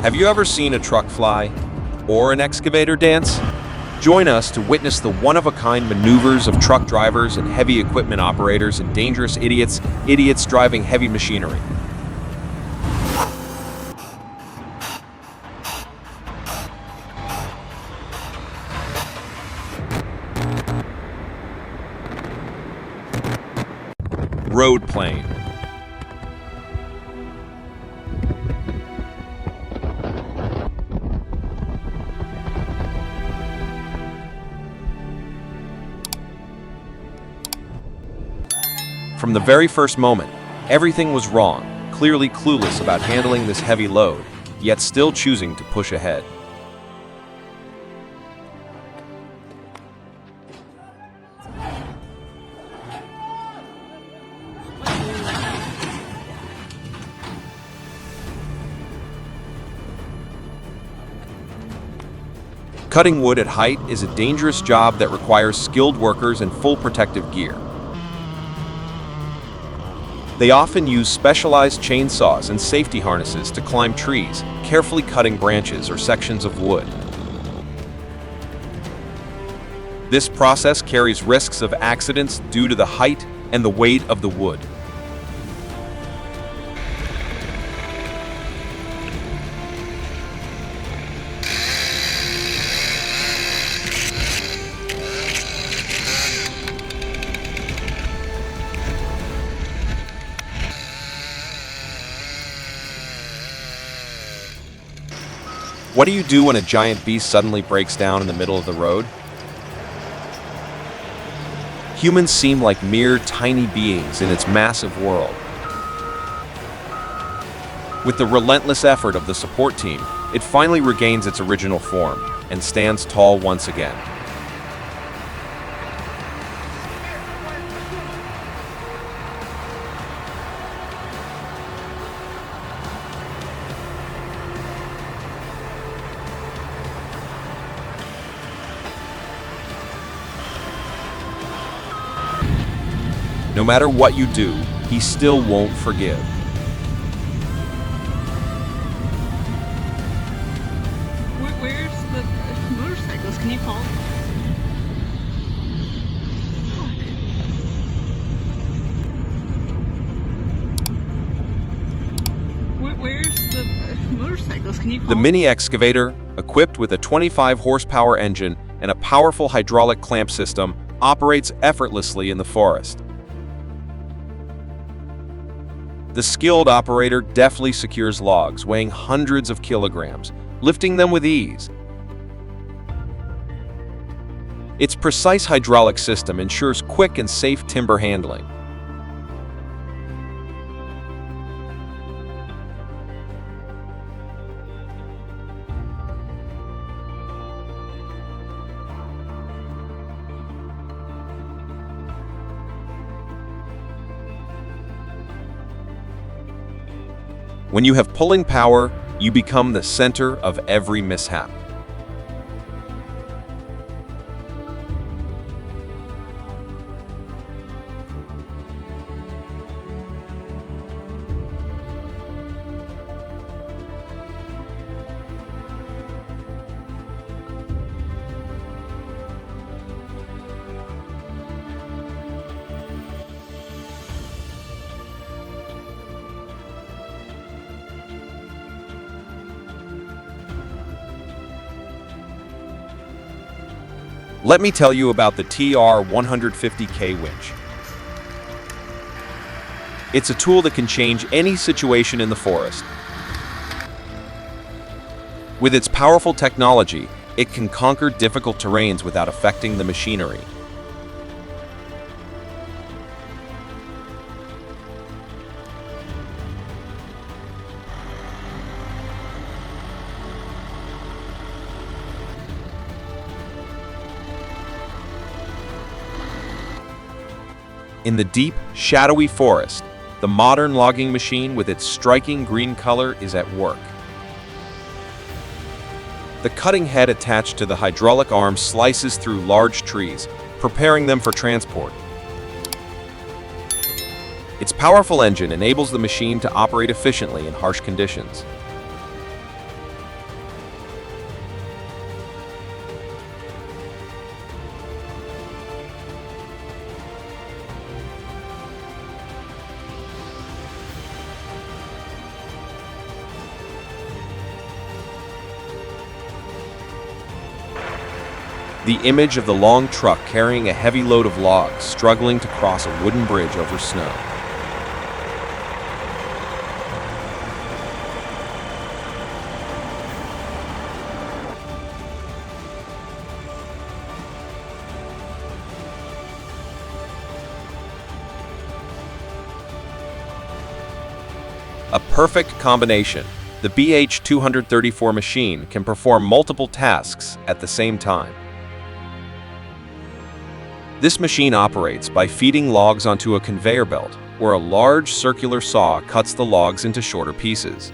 Have you ever seen a truck fly or an excavator dance? Join us to witness the one-of-a-kind maneuvers of truck drivers and heavy equipment operators and dangerous idiots driving heavy machinery. Road plane. From the very first moment, everything was wrong, clearly clueless about handling this heavy load, yet still choosing to push ahead. Cutting wood at height is a dangerous job that requires skilled workers and full protective gear. They often use specialized chainsaws and safety harnesses to climb trees, carefully cutting branches or sections of wood. This process carries risks of accidents due to the height and the weight of the wood. What do you do when a giant beast suddenly breaks down in the middle of the road? Humans seem like mere tiny beings in its massive world. With the relentless effort of the support team, it finally regains its original form and stands tall once again. No matter what you do, he still won't forgive. Where's the motorcycles? Can you call? Where's the motorcycles? Can you call? The mini excavator, equipped with a 25 horsepower engine and a powerful hydraulic clamp system, operates effortlessly in the forest. The skilled operator deftly secures logs weighing hundreds of kilograms, lifting them with ease. Its precise hydraulic system ensures quick and safe timber handling. When you have pulling power, you become the center of every mishap. Let me tell you about the TR-150K winch. It's a tool that can change any situation in the forest. With its powerful technology, it can conquer difficult terrains without affecting the machinery. In the deep, shadowy forest, the modern logging machine with its striking green color is at work. The cutting head attached to the hydraulic arm slices through large trees, preparing them for transport. Its powerful engine enables the machine to operate efficiently in harsh conditions. The image of the long truck carrying a heavy load of logs struggling to cross a wooden bridge over snow. A perfect combination. The BH-234 machine can perform multiple tasks at the same time. This machine operates by feeding logs onto a conveyor belt, where a large circular saw cuts the logs into shorter pieces.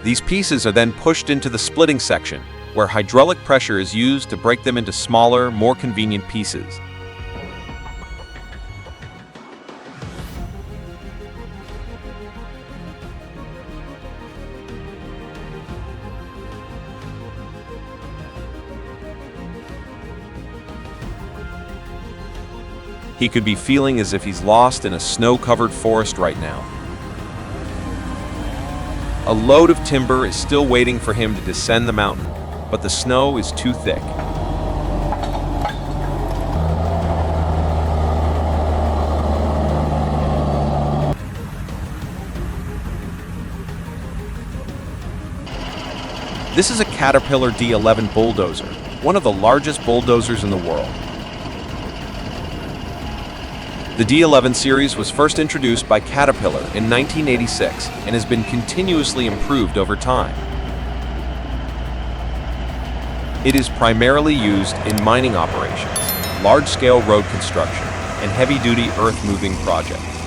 These pieces are then pushed into the splitting section, where hydraulic pressure is used to break them into smaller, more convenient pieces. He could be feeling as if he's lost in a snow-covered forest right now. A load of timber is still waiting for him to descend the mountain, but the snow is too thick. This is a Caterpillar D11 bulldozer, one of the largest bulldozers in the world. The D11 series was first introduced by Caterpillar in 1986 and has been continuously improved over time. It is primarily used in mining operations, large-scale road construction, and heavy-duty earth-moving projects.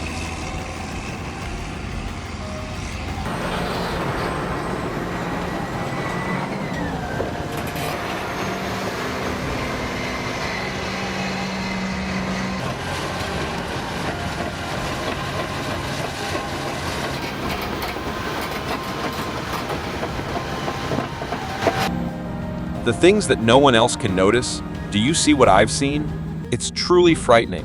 The things that no one else can notice, do you see what I've seen? It's truly frightening.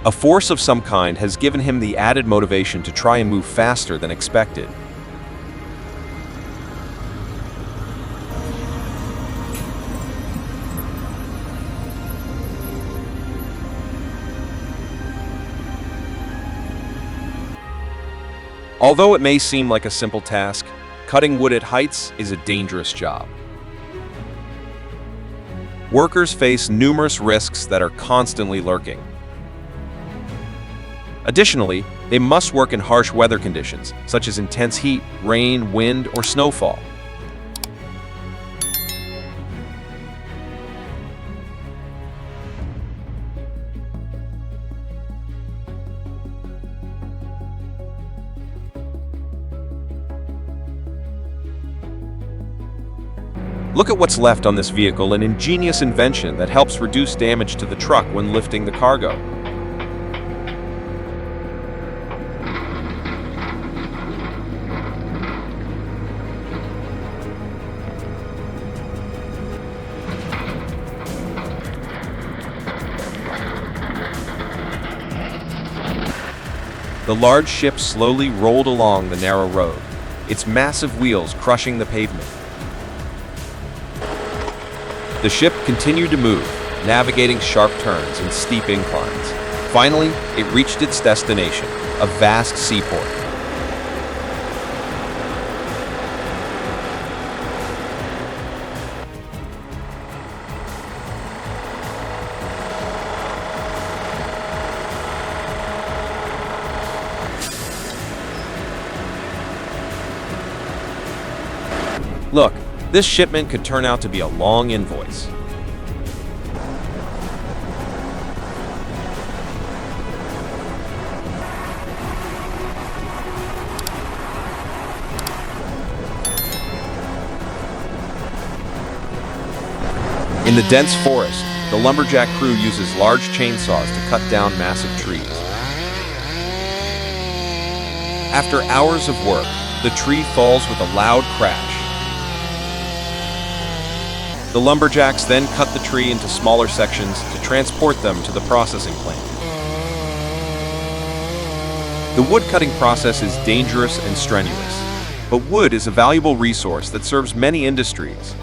A force of some kind has given him the added motivation to try and move faster than expected. Although it may seem like a simple task, cutting wood at heights is a dangerous job. Workers face numerous risks that are constantly lurking. Additionally, they must work in harsh weather conditions, such as intense heat, rain, wind, or snowfall. Look at what's left on this vehicle, an ingenious invention that helps reduce damage to the truck when lifting the cargo. The large ship slowly rolled along the narrow road, its massive wheels crushing the pavement. The ship continued to move, navigating sharp turns and steep inclines. Finally, it reached its destination, a vast seaport. Look, this shipment could turn out to be a long invoice. In the dense forest, the lumberjack crew uses large chainsaws to cut down massive trees. After hours of work, the tree falls with a loud crash. The lumberjacks then cut the tree into smaller sections to transport them to the processing plant. The wood cutting process is dangerous and strenuous, but wood is a valuable resource that serves many industries.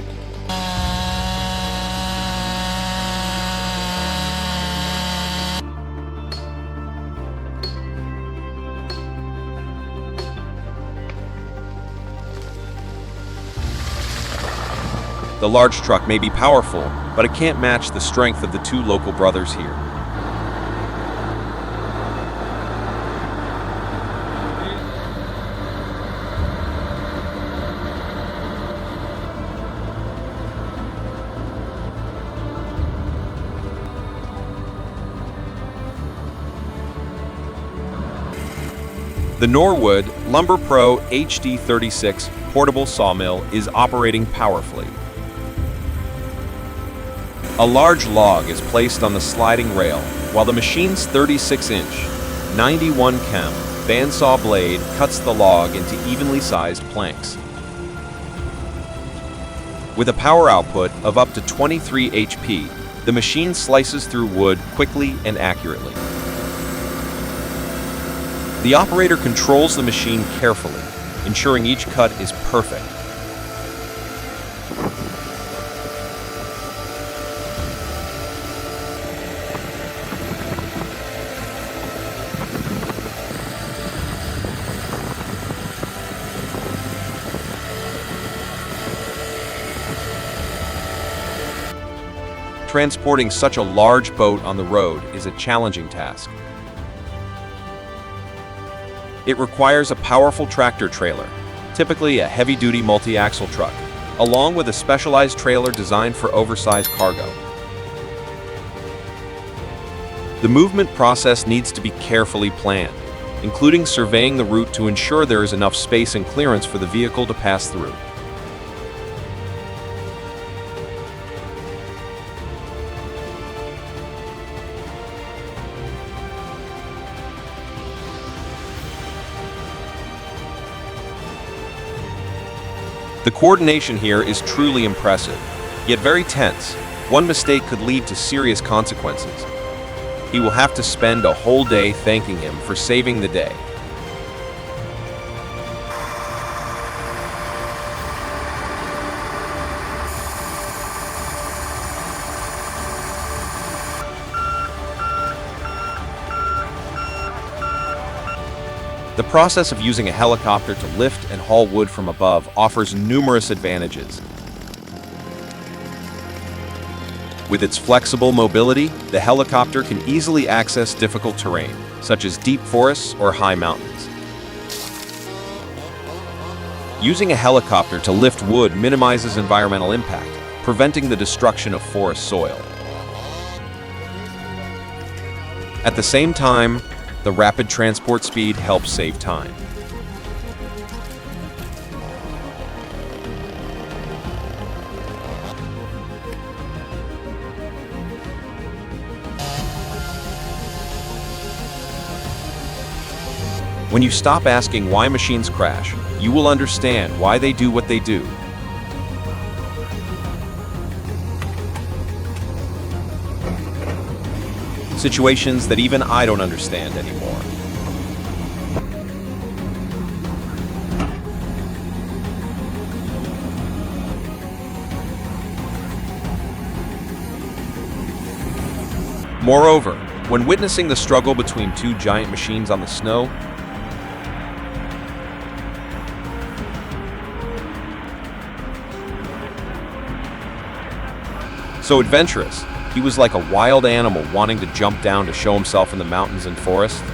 The large truck may be powerful, but it can't match the strength of the two local brothers here. The Norwood Lumber Pro HD36 portable sawmill is operating powerfully. A large log is placed on the sliding rail, while the machine's 36-inch, 91 chem bandsaw blade cuts the log into evenly sized planks. With a power output of up to 23 HP, the machine slices through wood quickly and accurately. The operator controls the machine carefully, ensuring each cut is perfect. Transporting such a large boat on the road is a challenging task. It requires a powerful tractor trailer, typically a heavy-duty multi-axle truck, along with a specialized trailer designed for oversized cargo. The movement process needs to be carefully planned, including surveying the route to ensure there is enough space and clearance for the vehicle to pass through. The coordination here is truly impressive, yet very tense. One mistake could lead to serious consequences. He will have to spend a whole day thanking him for saving the day. The process of using a helicopter to lift and haul wood from above offers numerous advantages. With its flexible mobility, the helicopter can easily access difficult terrain, such as deep forests or high mountains. Using a helicopter to lift wood minimizes environmental impact, preventing the destruction of forest soil. At the same time, the rapid transport speed helps save time. When you stop asking why machines crash, you will understand why they do what they do. Situations that even I don't understand anymore. Moreover, when witnessing the struggle between two giant machines on the snow, so adventurous, he was like a wild animal wanting to jump down to show himself in the mountains and forest.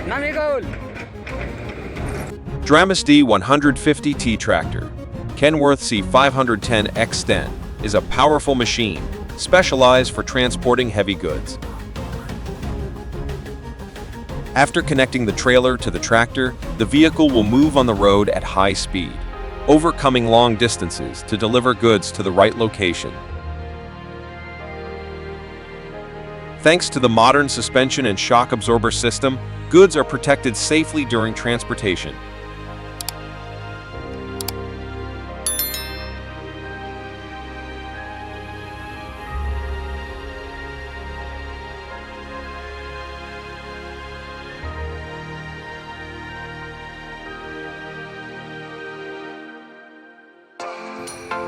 Namigol! Dramas D150T tractor, Kenworth C510X10, is a powerful machine, specialized for transporting heavy goods. After connecting the trailer to the tractor, the vehicle will move on the road at high speed, overcoming long distances to deliver goods to the right location. Thanks to the modern suspension and shock absorber system, goods are protected safely during transportation.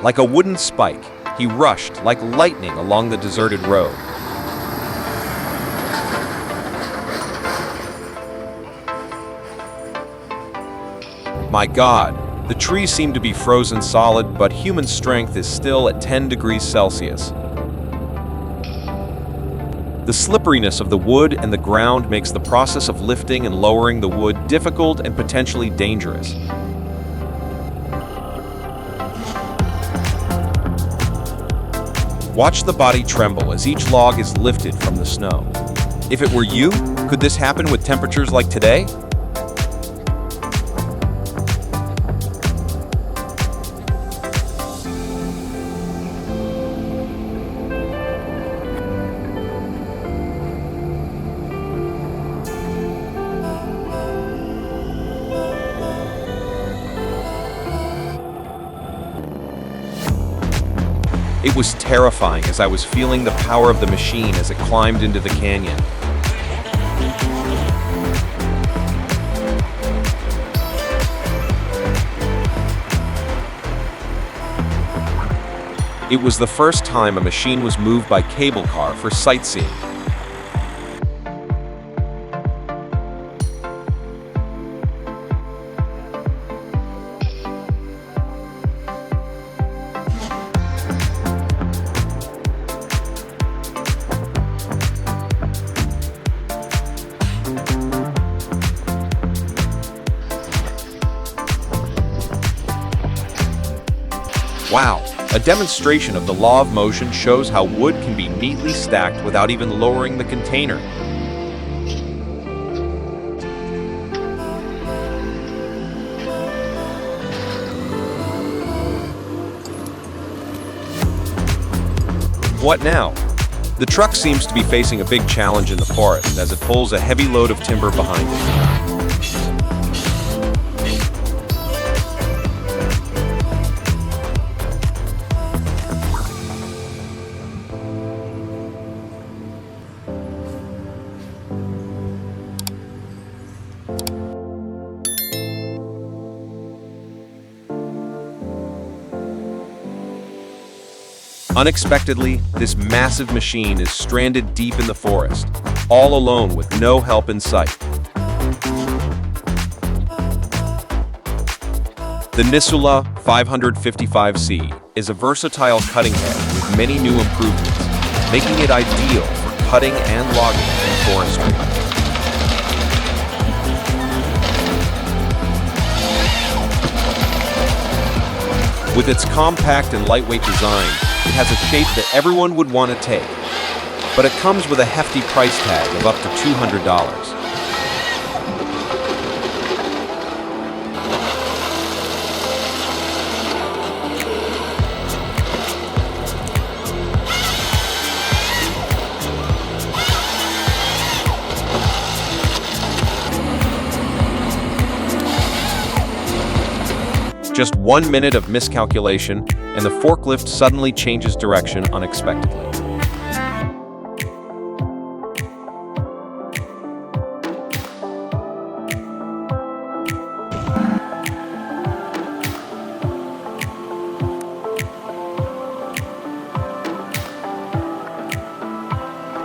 Like a wooden spike, he rushed like lightning along the deserted road. My God, the trees seem to be frozen solid, but human strength is still at 10 degrees Celsius. The slipperiness of the wood and the ground makes the process of lifting and lowering the wood difficult and potentially dangerous. Watch the body tremble as each log is lifted from the snow. If it were you, could this happen with temperatures like today? It was terrifying as I was feeling the power of the machine as it climbed into the canyon. It was the first time a machine was moved by cable car for sightseeing. Wow, a demonstration of the law of motion shows how wood can be neatly stacked without even lowering the container. What now? The truck seems to be facing a big challenge in the forest as it pulls a heavy load of timber behind it. Unexpectedly, this massive machine is stranded deep in the forest, all alone with no help in sight. The Nisula 555C is a versatile cutting head with many new improvements, making it ideal for cutting and logging in forestry. With its compact and lightweight design, it has a shape that everyone would want to take, but it comes with a hefty price tag of up to $200. Just 1 minute of miscalculation, and the forklift suddenly changes direction unexpectedly.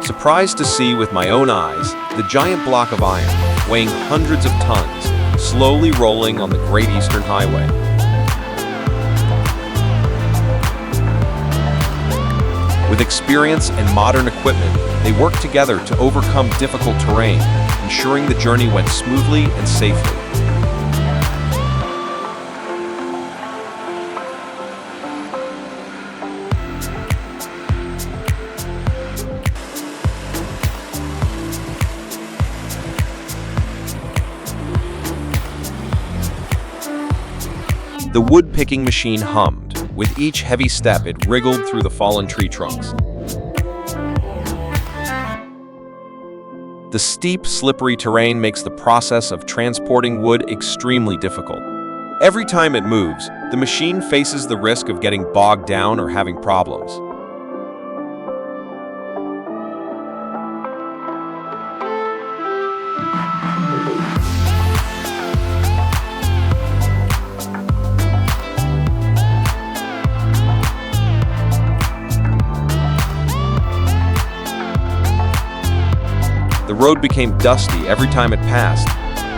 Surprised to see with my own eyes the giant block of iron, weighing hundreds of tons, slowly rolling on the Great Eastern Highway. With experience and modern equipment, they worked together to overcome difficult terrain, ensuring the journey went smoothly and safely. The wood-picking machine hummed. With each heavy step, it wriggled through the fallen tree trunks. The steep, slippery terrain makes the process of transporting wood extremely difficult. Every time it moves, the machine faces the risk of getting bogged down or having problems. The road became dusty every time it passed.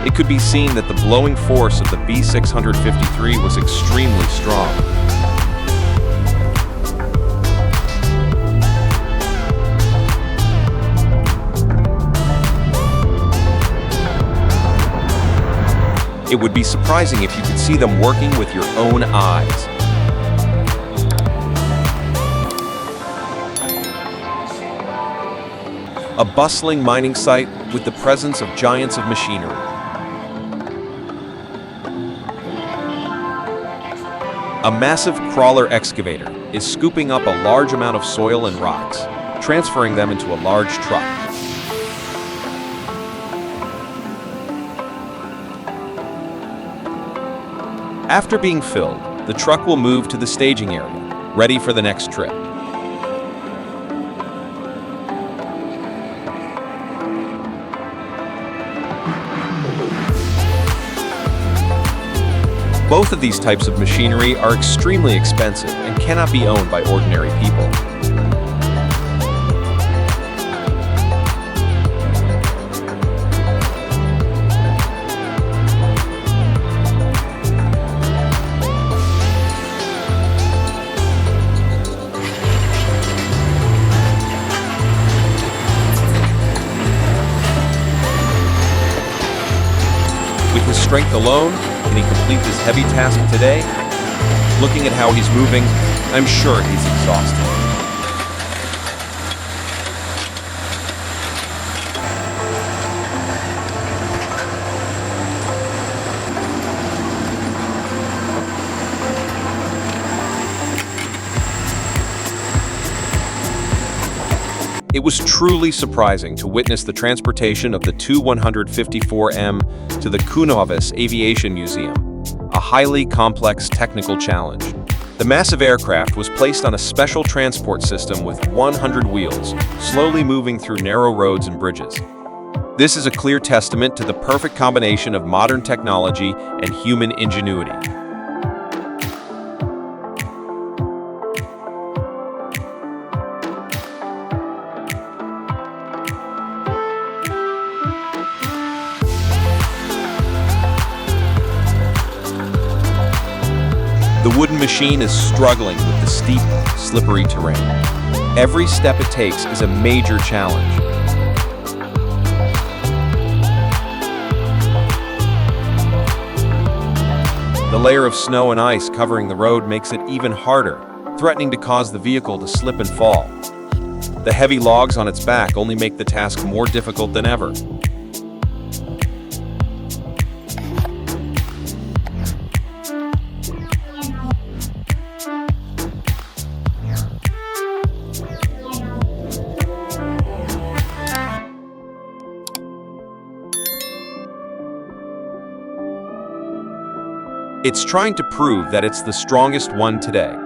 It could be seen that the blowing force of the B653 was extremely strong. It would be surprising if you could see them working with your own eyes. A bustling mining site with the presence of giants of machinery. A massive crawler excavator is scooping up a large amount of soil and rocks, transferring them into a large truck. After being filled, the truck will move to the staging area, ready for the next trip. Both of these types of machinery are extremely expensive and cannot be owned by ordinary people. With his strength alone, can he complete this heavy task today? Looking at how he's moving, I'm sure he's exhausted. It was truly surprising to witness the transportation of the Tu-154M to the Kunovis Aviation Museum, a highly complex technical challenge. The massive aircraft was placed on a special transport system with 100 wheels, slowly moving through narrow roads and bridges. This is a clear testament to the perfect combination of modern technology and human ingenuity. The wooden machine is struggling with the steep, slippery terrain. Every step it takes is a major challenge. The layer of snow and ice covering the road makes it even harder, threatening to cause the vehicle to slip and fall. The heavy logs on its back only make the task more difficult than ever. It's trying to prove that it's the strongest one today.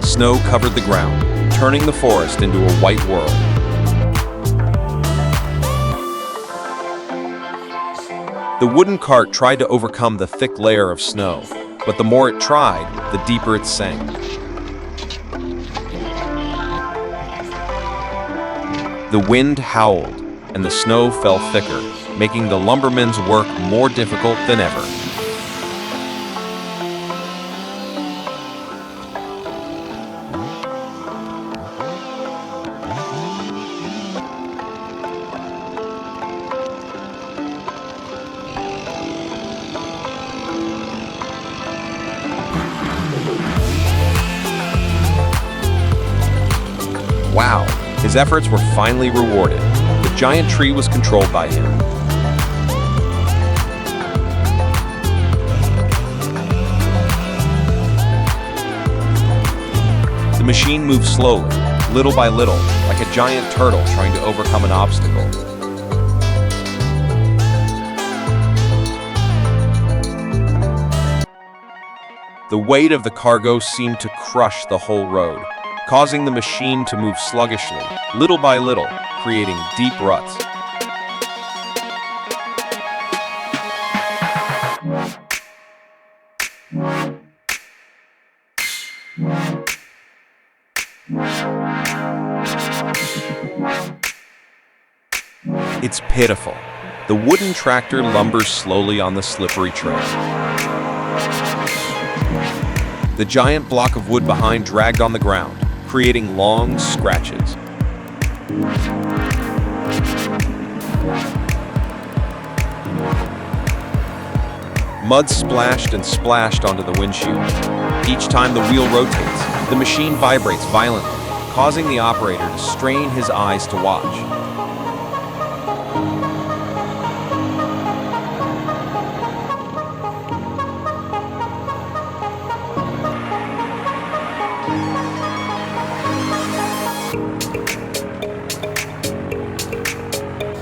Snow covered the ground, turning the forest into a white world. The wooden cart tried to overcome the thick layer of snow, but the more it tried, the deeper it sank. The wind howled, and the snow fell thicker, making the lumbermen's work more difficult than ever. Wow, his efforts were finally rewarded. The giant tree was controlled by him. The machine moved slowly, little by little, like a giant turtle trying to overcome an obstacle. The weight of the cargo seemed to crush the whole road, causing the machine to move sluggishly, little by little, creating deep ruts. It's pitiful. The wooden tractor lumbers slowly on the slippery trail. The giant block of wood behind dragged on the ground, creating long scratches. Mud splashed and splashed onto the windshield. Each time the wheel rotates, the machine vibrates violently, causing the operator to strain his eyes to watch.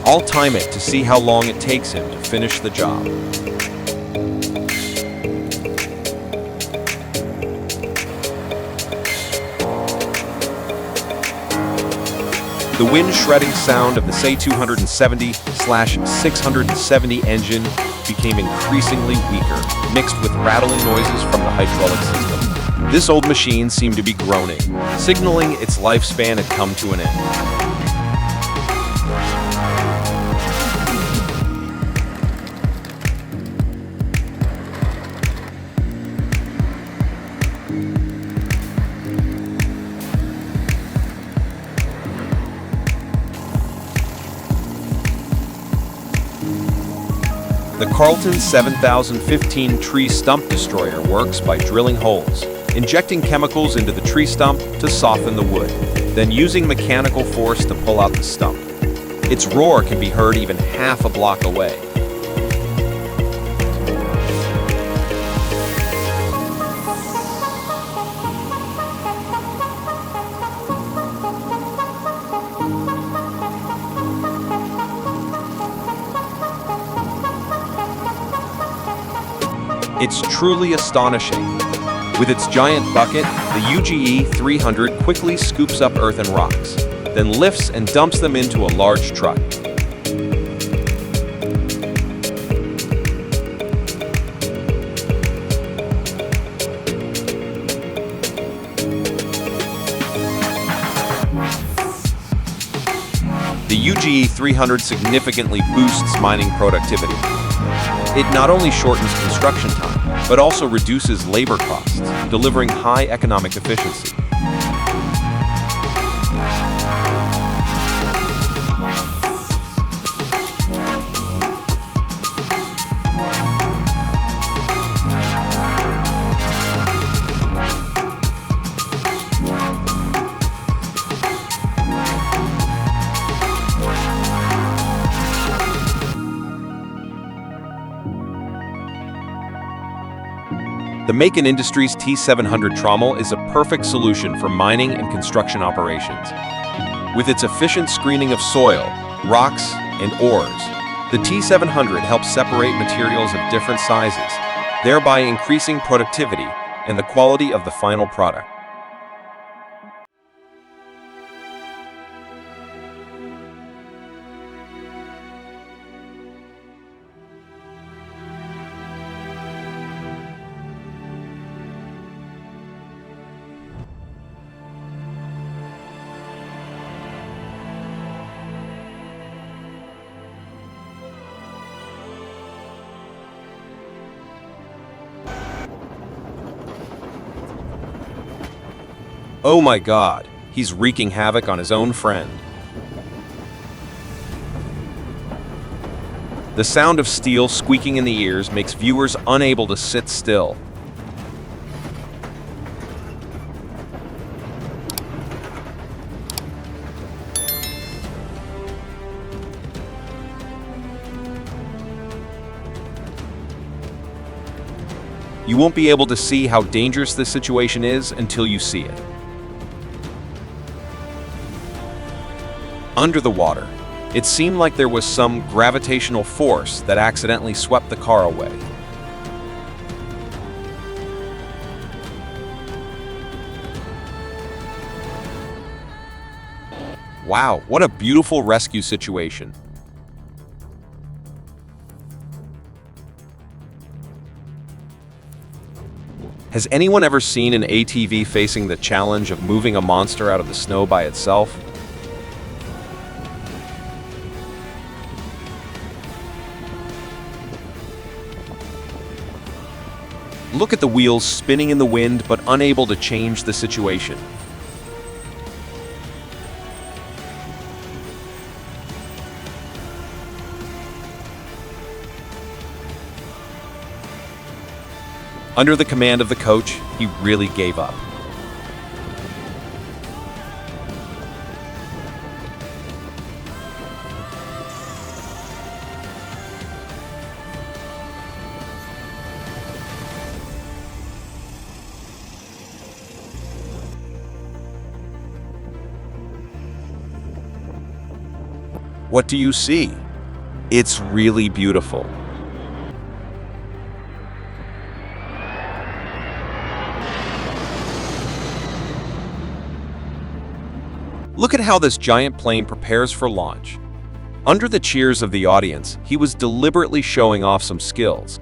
I'll time it to see how long it takes him to finish the job. The wind-shredding sound of the SAE 270/670 engine became increasingly weaker, mixed with rattling noises from the hydraulic system. This old machine seemed to be groaning, signaling its lifespan had come to an end. The Carlton 7015 tree stump destroyer works by drilling holes, injecting chemicals into the tree stump to soften the wood, then using mechanical force to pull out the stump. Its roar can be heard even half a block away. It's truly astonishing. With its giant bucket, the UGE 300 quickly scoops up earth and rocks, then lifts and dumps them into a large truck. The UGE 300 significantly boosts mining productivity. It not only shortens construction time, but also reduces labor costs, delivering high economic efficiency. The Macon Industries T700 trommel is a perfect solution for mining and construction operations. With its efficient screening of soil, rocks, and ores, the T700 helps separate materials of different sizes, thereby increasing productivity and the quality of the final product. Oh my God, he's wreaking havoc on his own friend. The sound of steel squeaking in the ears makes viewers unable to sit still. You won't be able to see how dangerous this situation is until you see it. Under the water, it seemed like there was some gravitational force that accidentally swept the car away. Wow, what a beautiful rescue situation. Has anyone ever seen an ATV facing the challenge of moving a monster out of the snow by itself? Look at the wheels spinning in the wind but unable to change the situation. Under the command of the coach, he really gave up. What do you see? It's really beautiful. Look at how this giant plane prepares for launch. Under the cheers of the audience, he was deliberately showing off some skills.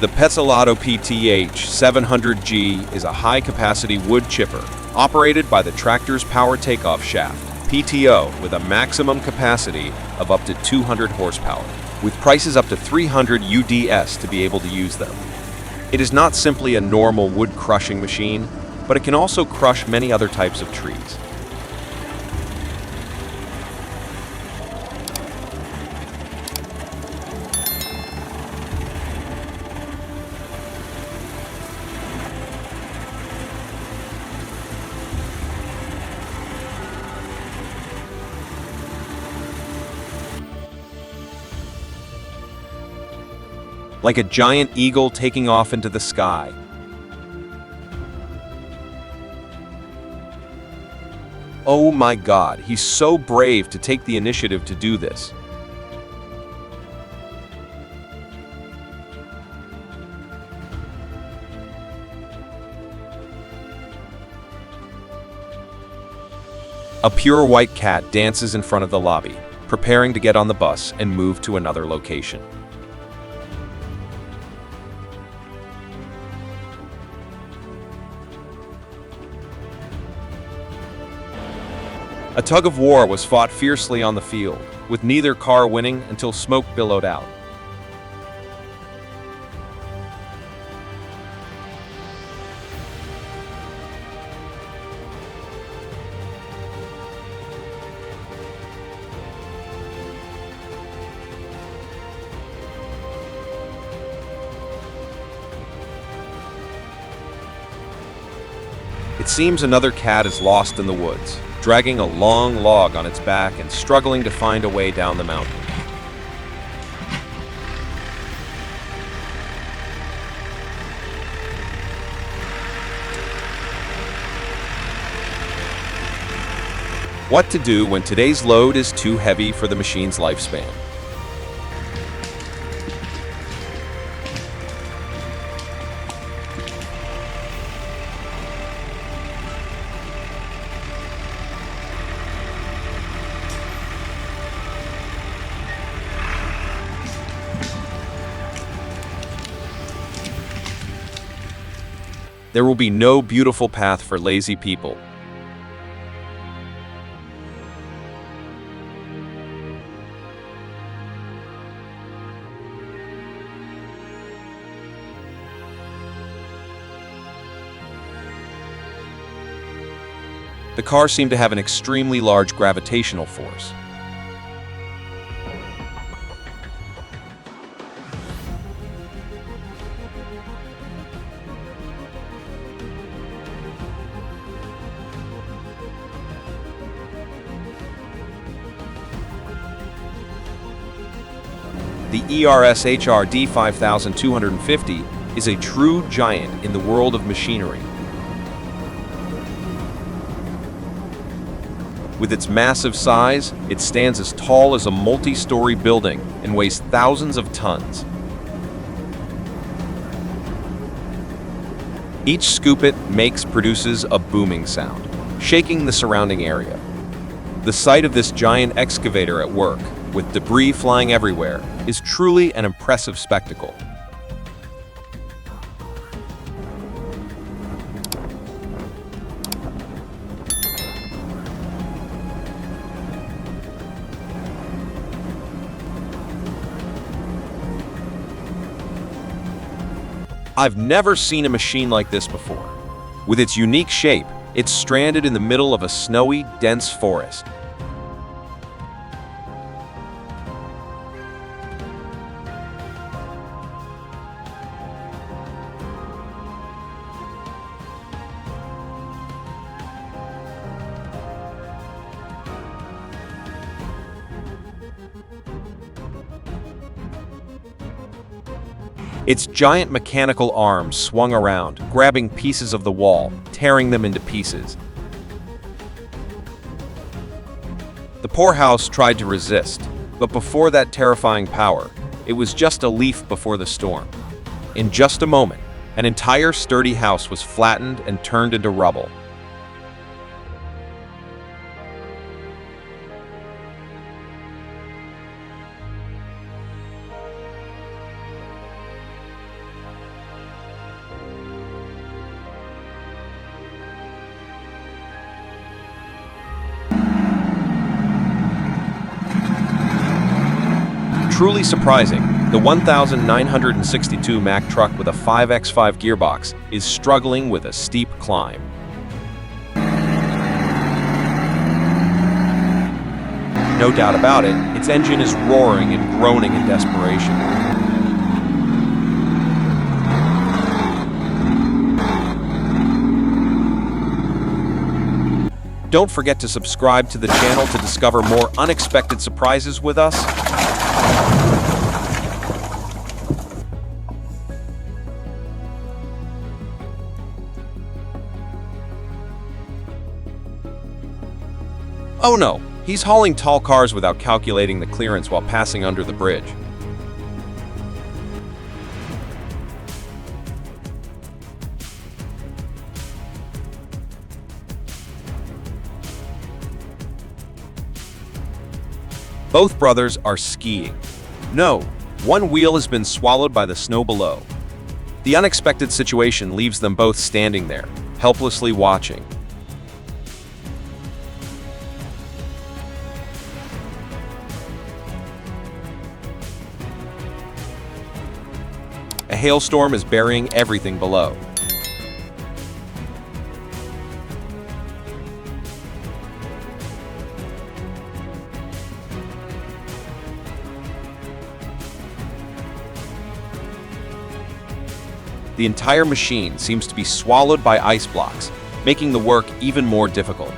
The Petzolato PTH 700G is a high-capacity wood chipper operated by the tractor's power takeoff shaft, PTO, with a maximum capacity of up to 200 horsepower, with prices up to 300 UDS to be able to use them. It is not simply a normal wood crushing machine, but it can also crush many other types of trees. Like a giant eagle taking off into the sky. Oh my God, he's so brave to take the initiative to do this. A pure white cat dances in front of the lobby, preparing to get on the bus and move to another location. A tug of war was fought fiercely on the field, with neither car winning until smoke billowed out. It seems another cat is lost in the woods, dragging a long log on its back and struggling to find a way down the mountain. What to do when today's load is too heavy for the machine's lifespan? There will be no beautiful path for lazy people. The car seemed to have an extremely large gravitational force. The ERS HRD 5250 is a true giant in the world of machinery. With its massive size, it stands as tall as a multi-story building and weighs thousands of tons. Each scoop it makes produces a booming sound, shaking the surrounding area. The sight of this giant excavator at work, with debris flying everywhere, is truly an impressive spectacle. I've never seen a machine like this before. With its unique shape, it's stranded in the middle of a snowy, dense forest. Its giant mechanical arms swung around, grabbing pieces of the wall, tearing them into pieces. The poor house tried to resist, but before that terrifying power, it was just a leaf before the storm. In just a moment, an entire sturdy house was flattened and turned into rubble. Truly surprising, the 1962 Mack truck with a 5x5 gearbox is struggling with a steep climb. No doubt about it, its engine is roaring and groaning in desperation. Don't forget to subscribe to the channel to discover more unexpected surprises with us. Oh no, he's hauling tall cars without calculating the clearance while passing under the bridge. Both brothers are skiing. No, one wheel has been swallowed by the snow below. The unexpected situation leaves them both standing there, helplessly watching. A hailstorm is burying everything below. The entire machine seems to be swallowed by ice blocks, making the work even more difficult.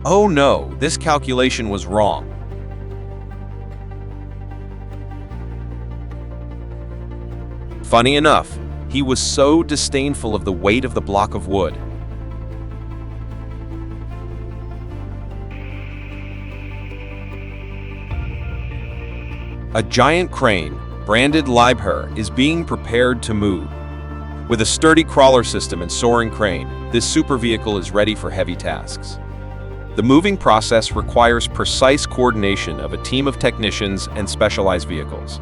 Oh no, this calculation was wrong. Funny enough, he was so disdainful of the weight of the block of wood. A giant crane, branded Leibherr, is being prepared to move. With a sturdy crawler system and soaring crane, this super vehicle is ready for heavy tasks. The moving process requires precise coordination of a team of technicians and specialized vehicles.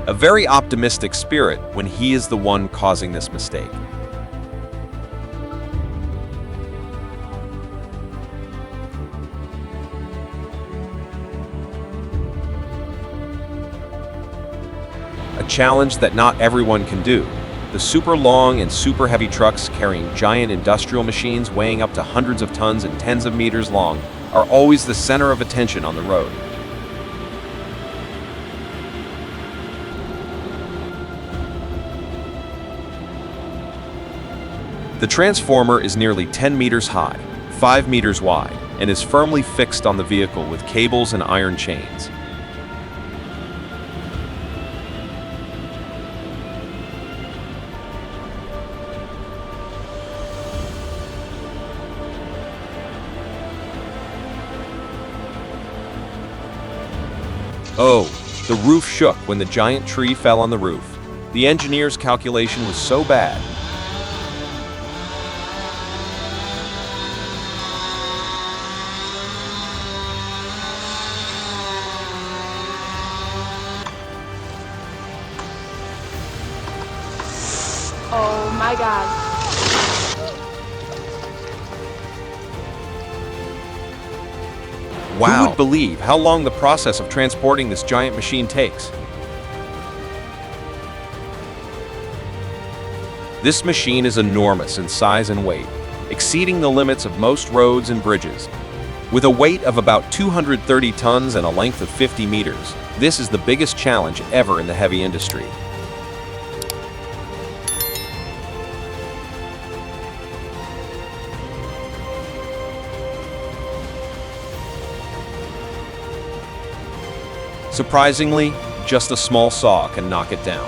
A very optimistic spirit when he is the one causing this mistake. A challenge that not everyone can do. The super long and super heavy trucks carrying giant industrial machines weighing up to hundreds of tons and tens of meters long are always the center of attention on the road. The transformer is nearly 10 meters high, 5 meters wide, and is firmly fixed on the vehicle with cables and iron chains. Oh, the roof shook when the giant tree fell on the roof. The engineer's calculation was so bad. Oh my God. Wow. Who would believe how long the process of transporting this giant machine takes? This machine is enormous in size and weight, exceeding the limits of most roads and bridges. With a weight of about 230 tons and a length of 50 meters, this is the biggest challenge ever in the heavy industry. Surprisingly, just a small saw can knock it down.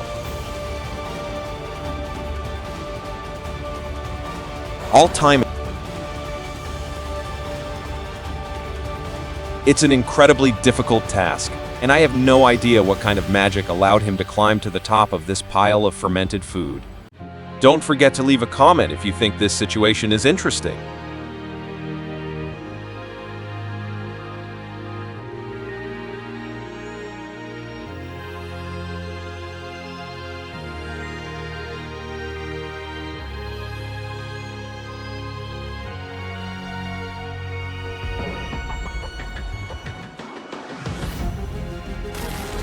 All-time. It's an incredibly difficult task, and I have no idea what kind of magic allowed him to climb to the top of this pile of fermented food. Don't forget to leave a comment if you think this situation is interesting.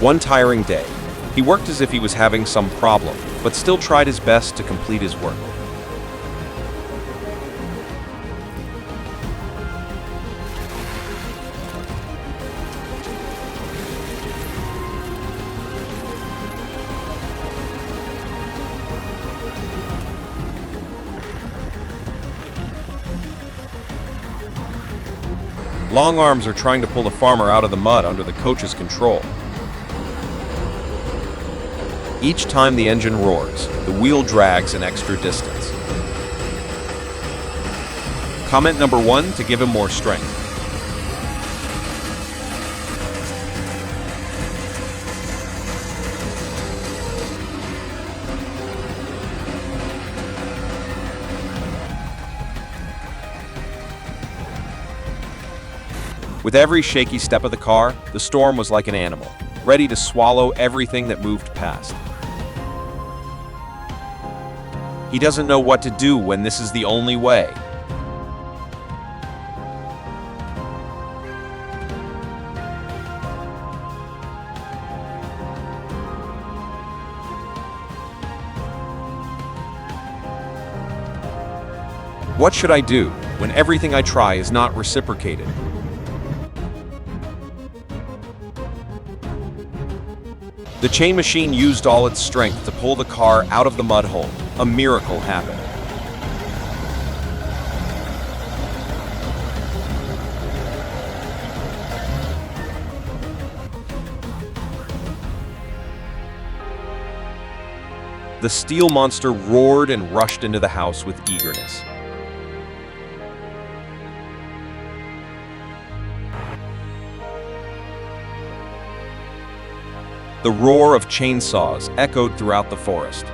One tiring day, he worked as if he was having some problem, but still tried his best to complete his work. Long arms are trying to pull the farmer out of the mud under the coach's control. Each time the engine roars, the wheel drags an extra distance. Comment number 1 to give him more strength. With every shaky step of the car, the storm was like an animal, ready to swallow everything that moved past. He doesn't know what to do when this is the only way. What should I do when everything I try is not reciprocated? The chain machine used all its strength to pull the car out of the mud hole. A miracle happened. The steel monster roared and rushed into the house with eagerness. The roar of chainsaws echoed throughout the forest.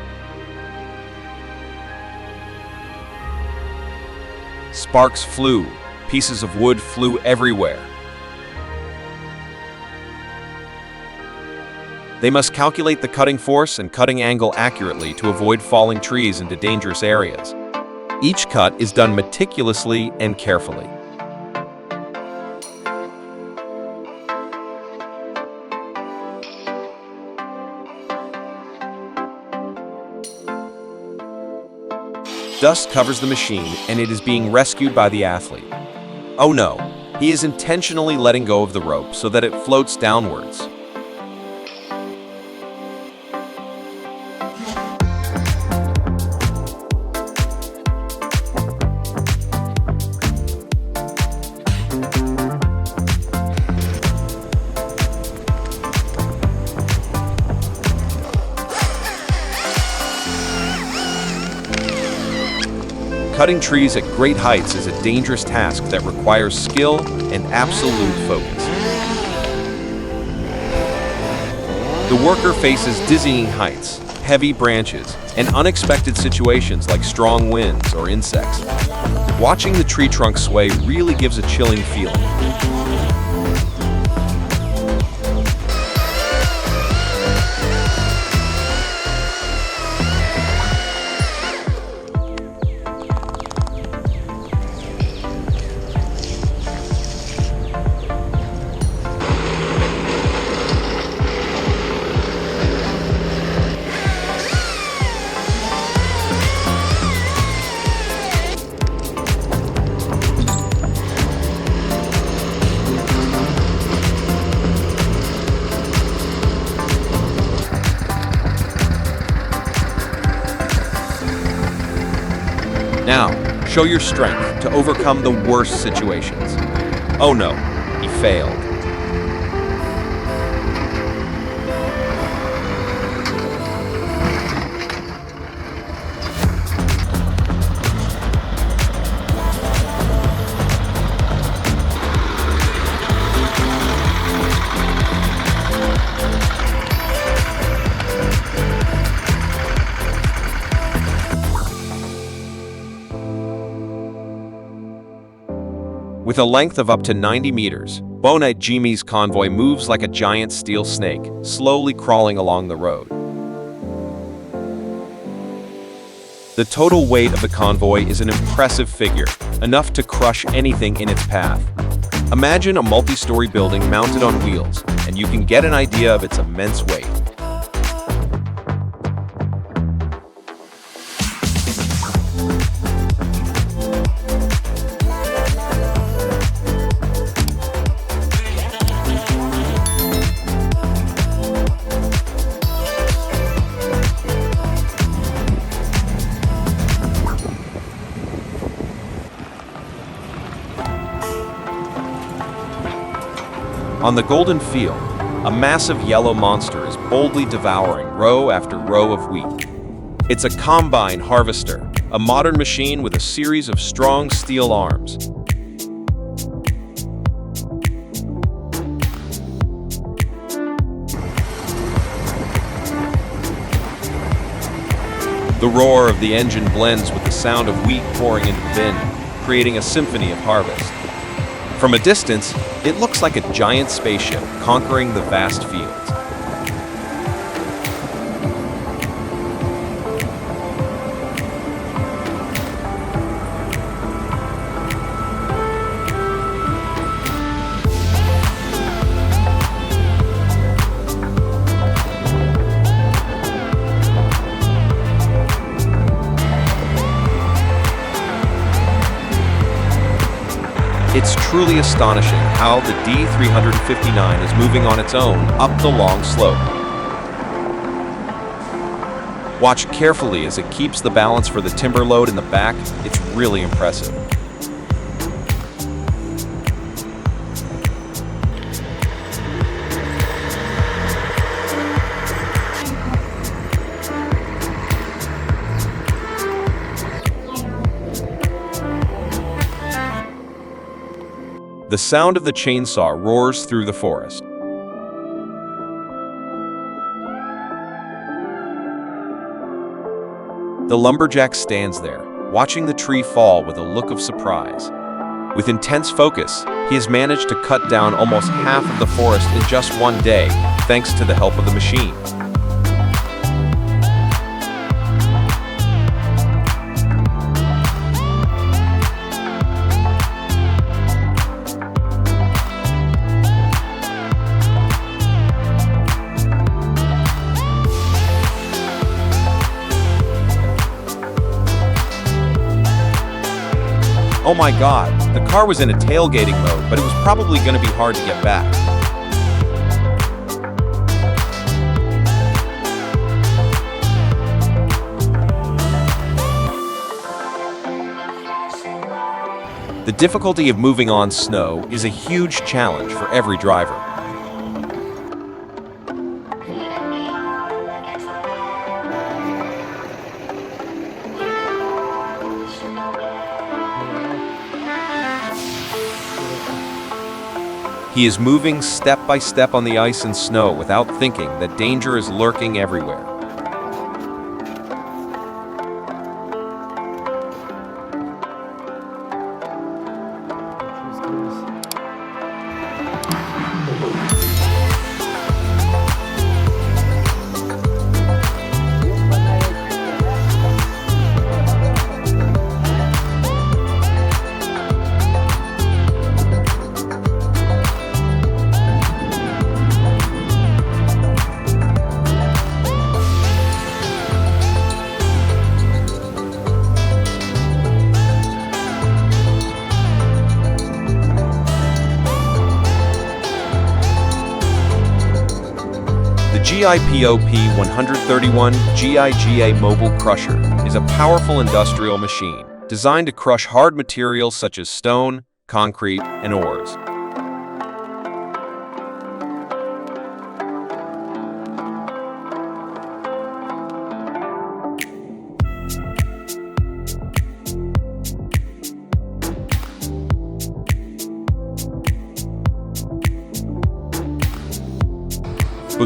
Sparks flew, pieces of wood flew everywhere. They must calculate the cutting force and cutting angle accurately to avoid falling trees into dangerous areas. Each cut is done meticulously and carefully. Dust covers the machine, and it is being rescued by the athlete. Oh no, he is intentionally letting go of the rope so that it floats downwards. Cutting trees at great heights is a dangerous task that requires skill and absolute focus. The worker faces dizzying heights, heavy branches, and unexpected situations like strong winds or insects. Watching the tree trunk sway really gives a chilling feeling. Now, show your strength to overcome the worst situations. Oh no, he failed. With a length of up to 90 meters, Bonnet Jimmy's convoy moves like a giant steel snake, slowly crawling along the road. The total weight of the convoy is an impressive figure, enough to crush anything in its path. Imagine a multi-story building mounted on wheels, and you can get an idea of its immense weight. On the golden field, a massive yellow monster is boldly devouring row after row of wheat. It's a combine harvester, a modern machine with a series of strong steel arms. The roar of the engine blends with the sound of wheat pouring into the bin, creating a symphony of harvest. From a distance, it looks like a giant spaceship conquering the vast fields. It's truly astonishing how the D359 is moving on its own up the long slope. Watch carefully as it keeps the balance for the timber load in the back. It's really impressive. The sound of the chainsaw roars through the forest. The lumberjack stands there, watching the tree fall with a look of surprise. With intense focus, he has managed to cut down almost half of the forest in just one day, thanks to the help of the machine. Oh my god, the car was in a tailgating mode, but it was probably going to be hard to get back. The difficulty of moving on snow is a huge challenge for every driver. He is moving step by step on the ice and snow without thinking that danger is lurking everywhere. GIPOP 131 GIGA Mobile Crusher is a powerful industrial machine designed to crush hard materials such as stone, concrete, and ores.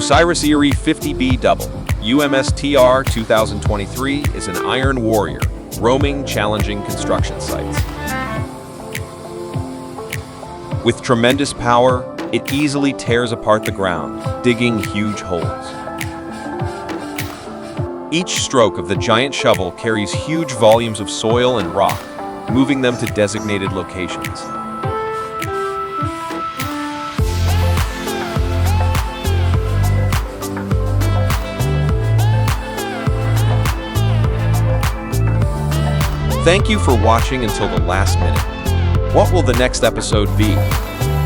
Osiris Erie 50B Double, UMSTR 2023 is an iron warrior, roaming challenging construction sites. With tremendous power, it easily tears apart the ground, digging huge holes. Each stroke of the giant shovel carries huge volumes of soil and rock, moving them to designated locations. Thank you for watching until the last minute. What will the next episode be?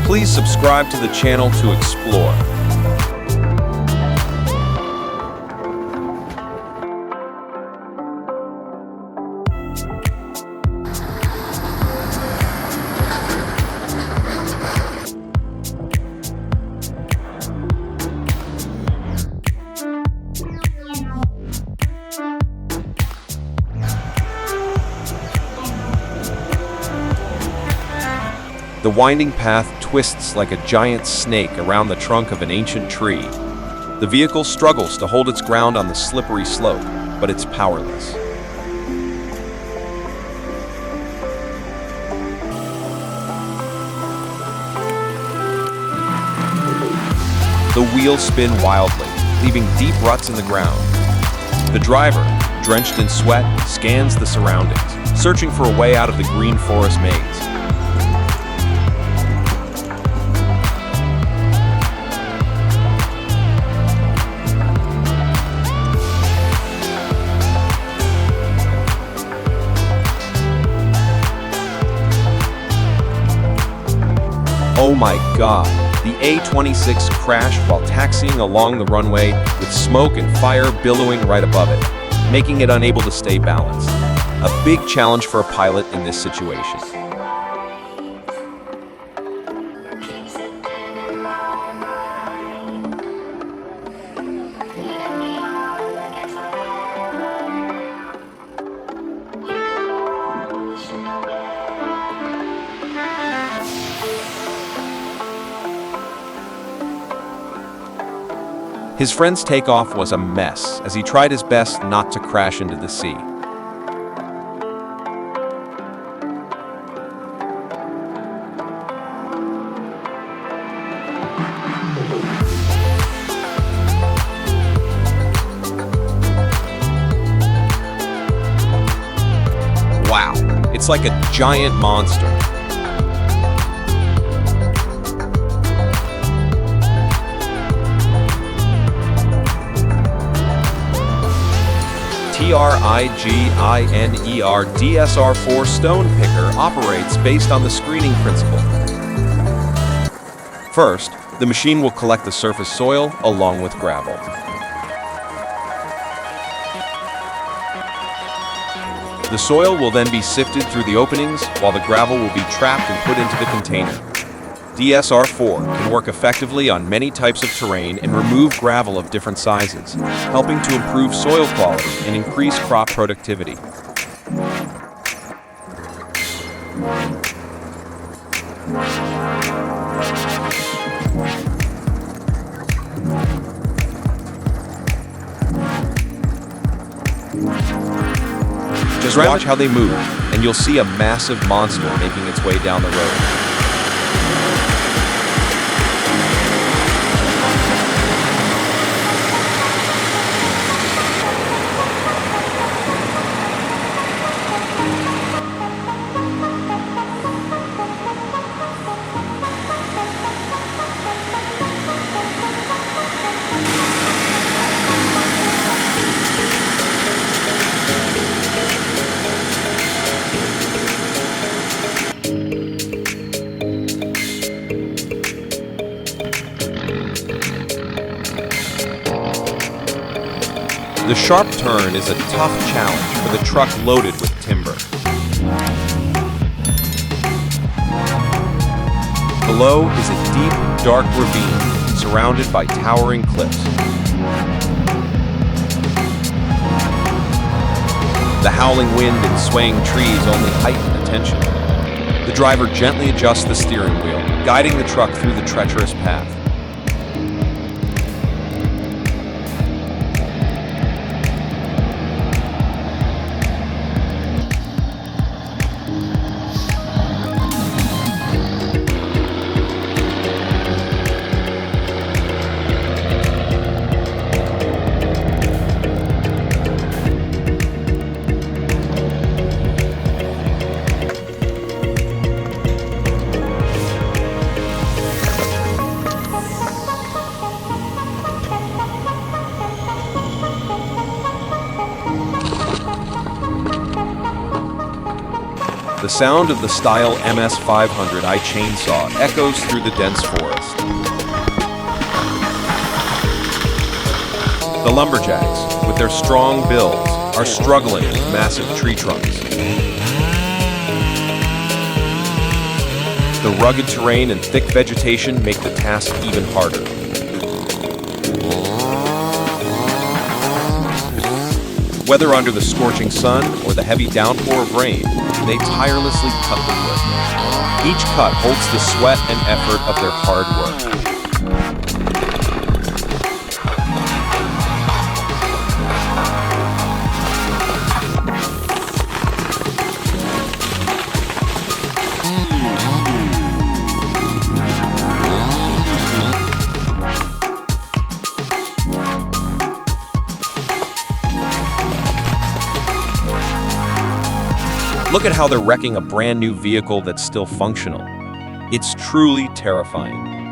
Please subscribe to the channel to explore. The winding path twists like a giant snake around the trunk of an ancient tree. The vehicle struggles to hold its ground on the slippery slope, but it's powerless. The wheels spin wildly, leaving deep ruts in the ground. The driver, drenched in sweat, scans the surroundings, searching for a way out of the green forest maze. Oh my god, the A-26 crashed while taxiing along the runway with smoke and fire billowing right above it, making it unable to stay balanced. A big challenge for a pilot in this situation. His friend's takeoff was a mess as he tried his best not to crash into the sea. It's like a giant monster. TRIGINER DSR4 stone picker operates based on the screening principle. First, the machine will collect the surface soil along with gravel. The soil will then be sifted through the openings, while the gravel will be trapped and put into the container. DSR4 can work effectively on many types of terrain and remove gravel of different sizes, helping to improve soil quality and increase crop productivity. Just watch how they move, and you'll see a massive monster making its way down the road. The sharp turn is a tough challenge for the truck loaded with timber. Below is a deep, dark ravine surrounded by towering cliffs. The howling wind and swaying trees only heighten the tension. The driver gently adjusts the steering wheel, guiding the truck through the treacherous path. The sound of the Style MS500i chainsaw echoes through the dense forest. The lumberjacks, with their strong bills, are struggling with massive tree trunks. The rugged terrain and thick vegetation make the task even harder. Whether under the scorching sun or the heavy downpour of rain, they tirelessly cut the wood. Each cut holds the sweat and effort of their hard work. Look at how they're wrecking a brand new vehicle that's still functional. It's truly terrifying.